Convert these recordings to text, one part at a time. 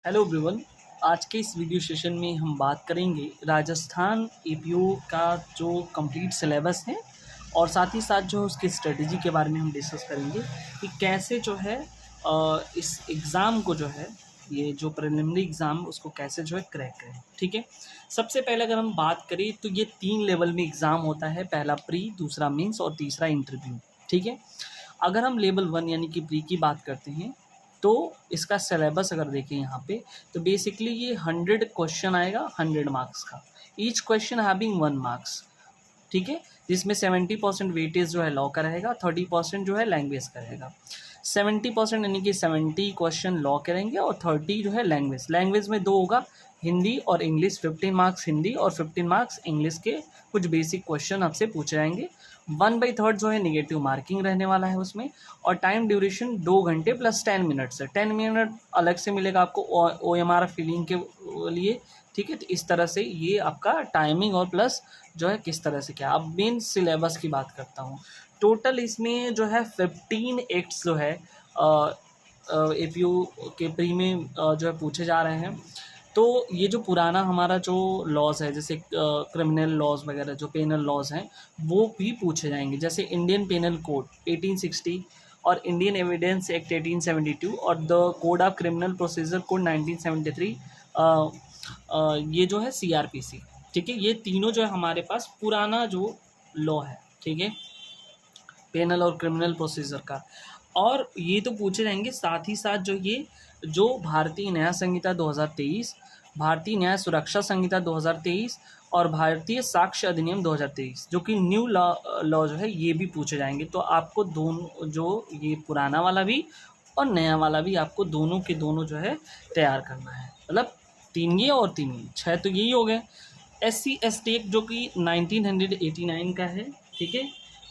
Hello everyone. आज के इस वीडियो सेशन में हम बात करेंगे राजस्थान एपीओ का जो कंप्लीट सिलेबस है और साथ ही साथ जो उसकी स्ट्रेटजी के बारे में हम डिस्कस करेंगे कि कैसे जो है इस एग्ज़ाम को जो है ये जो प्रिलिमिनरी एग्ज़ाम उसको कैसे जो है क्रैक करें। ठीक है, सबसे पहले अगर हम बात करें तो ये 3 लेवल में एग्ज़ाम होता है, पहला प्री, दूसरा मेंस और तीसरा इंटरव्यू। ठीक है, अगर हम लेवल 1 यानी कि प्री की बात करते हैं तो इसका सिलेबस अगर देखें यहाँ पे तो बेसिकली ये 100 क्वेश्चन आएगा 100 मार्क्स का, ईच क्वेश्चन हैविंग 1 मार्क्स। ठीक है, जिसमें 70% वेटेज जो है लॉ का रहेगा, 30% जो है लैंग्वेज का रहेगा। 70% यानी कि 70 क्वेश्चन लॉ के रहेंगे और 30 जो है लैंग्वेज। लैंग्वेज में दो होगा, हिंदी और इंग्लिश। 15 मार्क्स हिंदी और 15 मार्क्स इंग्लिश के कुछ बेसिक क्वेश्चन आपसे पूछे जाएंगे। 1/3 जो है निगेटिव मार्किंग रहने वाला है उसमें। और टाइम ड्यूरेशन 2 घंटे प्लस 10 मिनट से 10 मिनट अलग से मिलेगा आपको OMR फिलिंग के लिए। ठीक है, तो इस तरह से ये आपका टाइमिंग और प्लस जो है किस तरह से क्या। अब मेन सिलेबस की बात करता हूँ। टोटल इसमें जो है 15 एक्ट्स जो है एपीयू के प्री में जो है पूछे जा रहे हैं। तो ये जो पुराना हमारा जो लॉज है, जैसे क्रिमिनल लॉज वगैरह जो पेनल लॉज हैं वो भी पूछे जाएंगे, जैसे इंडियन पेनल कोड 1860 और इंडियन एविडेंस एक्ट 1872 और the code of criminal procedure code 1973। ये जो है CRPC। ठीक है, ये तीनों जो है हमारे पास पुराना जो लॉ है, ठीक है, पेनल और क्रिमिनल प्रोसीजर का। और ये तो पूछे जाएंगे, साथ ही साथ जो भारतीय न्याय संहिता 2023, भारतीय न्याय सुरक्षा संहिता 2023 और भारतीय साक्ष्य अधिनियम 2023 जो कि न्यू लॉ जो है ये भी पूछे जाएंगे। तो आपको दोनों जो ये पुराना वाला भी और नया वाला भी आपको दोनों के दोनों जो है तैयार करना है। मतलब 3 ये और 3 ये, 6 तो यही हो गए। SC/ST एक्ट जो कि 1989 का है, ठीक है,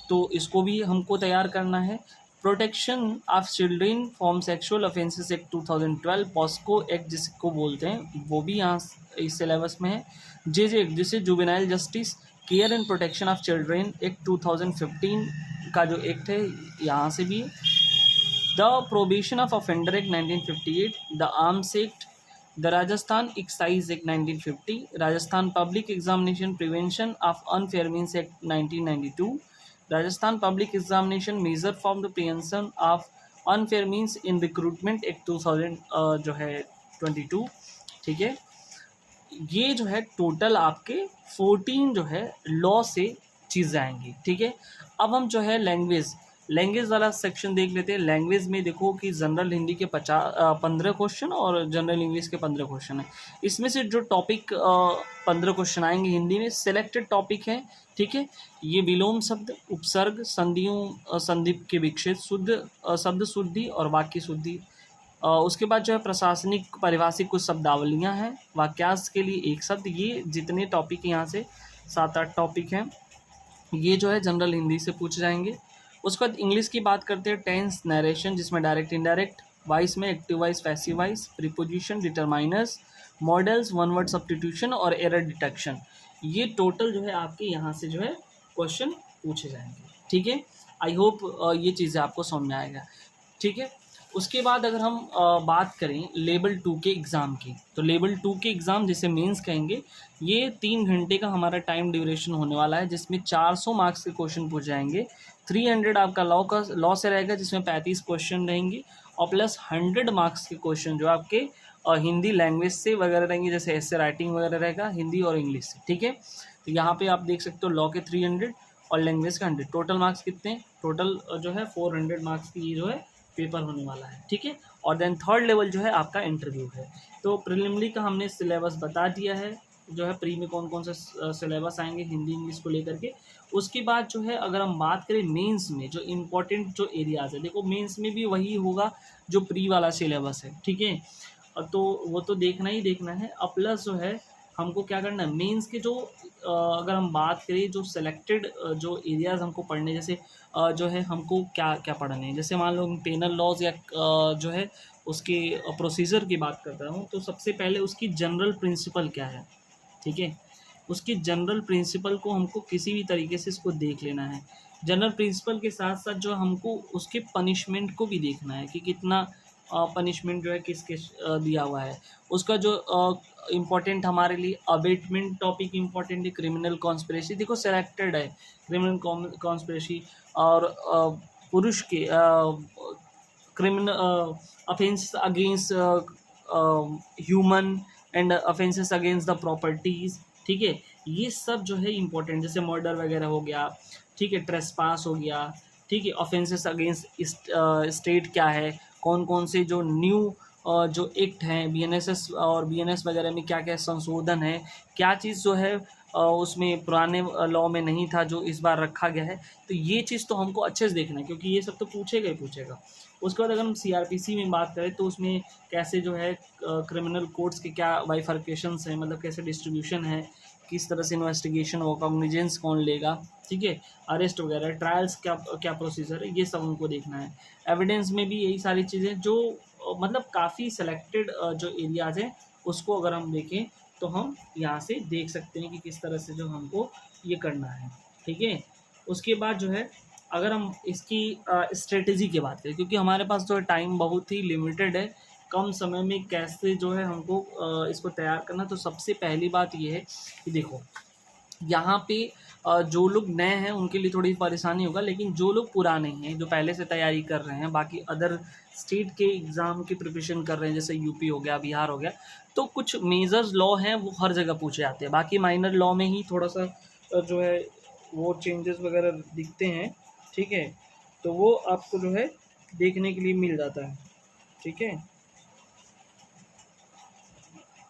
तो इसको भी हमको तैयार करना है। Protection of children from sexual offences act 2012, POCSO act जिसको बोलते हैं, वो भी यहाँ इस सिलेबस में है। जे एक्ट जिसे juvenile justice care and protection of children act 2015 का जो एक्ट है यहाँ से भी। The probation of offender act 1958, the arms act, the Rajasthan excise act 1950, Rajasthan public examination prevention of unfair means act 1992, Rajasthan public examination measure for the prevention of unfair means in recruitment act 2000 जो है 22। ठीक है, ये जो है टोटल आपके 14 जो है लॉ से चीज़ें आएंगी। ठीक है, अब हम जो है लैंग्वेज वाला सेक्शन देख लेते हैं। लैंग्वेज में देखो कि जनरल हिंदी के 15 क्वेश्चन और जनरल इंग्लिश के 15 क्वेश्चन है। इसमें से जो टॉपिक 15 क्वेश्चन आएंगे हिंदी में सिलेक्टेड टॉपिक है। ठीक है, ये विलोम शब्द, उपसर्ग, संधियों, संधि के विक्षेप, शब्द शुद्धि और वाक्य शुद्धि। उसके बाद जो है प्रशासनिक परिभाषिक कुछ शब्दावलियाँ हैं, वाक्यांश के लिए एक शब्द। ये जितने टॉपिक यहाँ से 7-8 टॉपिक हैं ये जो है जनरल हिंदी से पूछे जाएंगे। उसके बाद इंग्लिश की बात करते हैं। टेंस, नरेशन जिसमें डायरेक्ट इनडायरेक्ट, वॉइस में active voice, passive voice, preposition, determiners, models, one word substitution और एरर डिटेक्शन। ये टोटल जो है आपके यहाँ से जो है क्वेश्चन पूछे जाएंगे। ठीक है, आई होप ये चीज़ें आपको समझ में आएगा। ठीक है, उसके बाद अगर हम बात करें लेवल 2 के एग्ज़ाम की, तो लेवल 2 के एग्ज़ाम जिसे मेंस कहेंगे, ये 3 घंटे का हमारा टाइम ड्यूरेशन होने वाला है, जिसमें 400 मार्क्स के क्वेश्चन पूछ जाएंगे। 300 आपका लॉ से रहेगा जिसमें 35 क्वेश्चन रहेंगे और प्लस 100 मार्क्स के क्वेश्चन जो आपके हिंदी लैंग्वेज से वगैरह रहेंगे, जैसे ऐसे राइटिंग वगैरह रहेगा हिंदी और इंग्लिश से। ठीक है, तो यहाँ पे आप देख सकते हो लॉ के 300 और लैंग्वेज का 100, टोटल मार्क्स कितने, टोटल जो है 400 मार्क्स की ये जो है पेपर होने वाला है। ठीक है, और देन थर्ड लेवल जो है आपका इंटरव्यू है। तो प्रिलिमिनरी का हमने सिलेबस बता दिया है, जो है प्री में कौन कौन से सिलेबस आएंगे हिंदी इंग्लिश को लेकर के। उसके बाद जो है अगर हम बात करें मेंस में जो इम्पोर्टेंट जो एरियाज़ है, देखो मेंस में भी वही होगा जो प्री वाला सिलेबस है। ठीक है, तो वो तो देखना ही देखना है। अब प्लस जो है हमको क्या करना है, मेंस के जो अगर हम बात करें जो सेलेक्टेड जो एरियाज़ हमको पढ़ने, जैसे जो है हमको क्या क्या पढ़ने हैं, जैसे मान लो पेनल लॉज या जो है उसके प्रोसीजर की बात करता हूँ, तो सबसे पहले उसकी जनरल प्रिंसिपल क्या है। ठीक है, उसकी जनरल प्रिंसिपल को हमको किसी भी तरीके से इसको देख लेना है। जनरल प्रिंसिपल के साथ साथ जो हमको उसके पनिशमेंट को भी देखना है कि कितना पनिशमेंट जो है किस किस दिया हुआ है। उसका जो इम्पोर्टेंट हमारे लिए अबेटमेंट टॉपिक इम्पोर्टेंट है, क्रिमिनल कॉन्स्पिरेसी देखो सिलेक्टेड है, क्रिमिनल कॉन्स्पिरेसी और पुरुष के criminal offenses against human and offenses against the properties, ठीक है। ये सब जो है इम्पोर्टेंट, जैसे मर्डर वगैरह हो गया, ठीक है, ट्रेसपास हो गया, ठीक है, ऑफेंसेस अगेंस्ट स्टेट क्या है, कौन कौन से जो न्यू जो एक्ट हैं बीएनएसएस और बीएनएस वगैरह में क्या क्या संशोधन है, क्या चीज़ जो है उसमें पुराने लॉ में नहीं था जो इस बार रखा गया है। तो ये चीज़ तो हमको अच्छे से देखना है क्योंकि ये सब तो पूछेगा ही पूछेगा। उसके बाद अगर हम सीआरपीसी में बात करें तो उसमें कैसे जो है क्रिमिनल कोड्स के क्या बाइफर्केशंस हैं, मतलब कैसे डिस्ट्रीब्यूशन है, किस तरह से इन्वेस्टिगेशन होगा, कॉग्निजेंस कौन लेगा, ठीक है, अरेस्ट वगैरह, ट्रायल्स क्या क्या प्रोसीजर है, ये सब हमको देखना है। एविडेंस में भी यही सारी चीज़ें जो मतलब काफ़ी सेलेक्टेड जो एरियाज़ हैं उसको अगर हम देखें तो हम यहाँ से देख सकते हैं कि किस तरह से जो हमको ये करना है, ठीक है। उसके बाद जो है अगर हम इसकी स्ट्रेटजी की बात करें, क्योंकि हमारे पास जो है टाइम बहुत ही लिमिटेड है, कम समय में कैसे जो है हमको इसको तैयार करना, तो सबसे पहली बात ये है कि देखो यहाँ पे जो लोग नए हैं उनके लिए थोड़ी परेशानी होगा, लेकिन जो लोग पुराने हैं जो पहले से तैयारी कर रहे हैं, बाकी अदर स्टेट के एग्ज़ाम की प्रिपरेशन कर रहे हैं जैसे यूपी हो गया, बिहार हो गया, तो कुछ मेजर्स लॉ हैं वो हर जगह पूछे जाते हैं, बाकी माइनर लॉ में ही थोड़ा सा जो है वो चेंजेस वगैरह दिखते हैं, ठीक है। तो वो आपको जो है देखने के लिए मिल जाता है, ठीक है।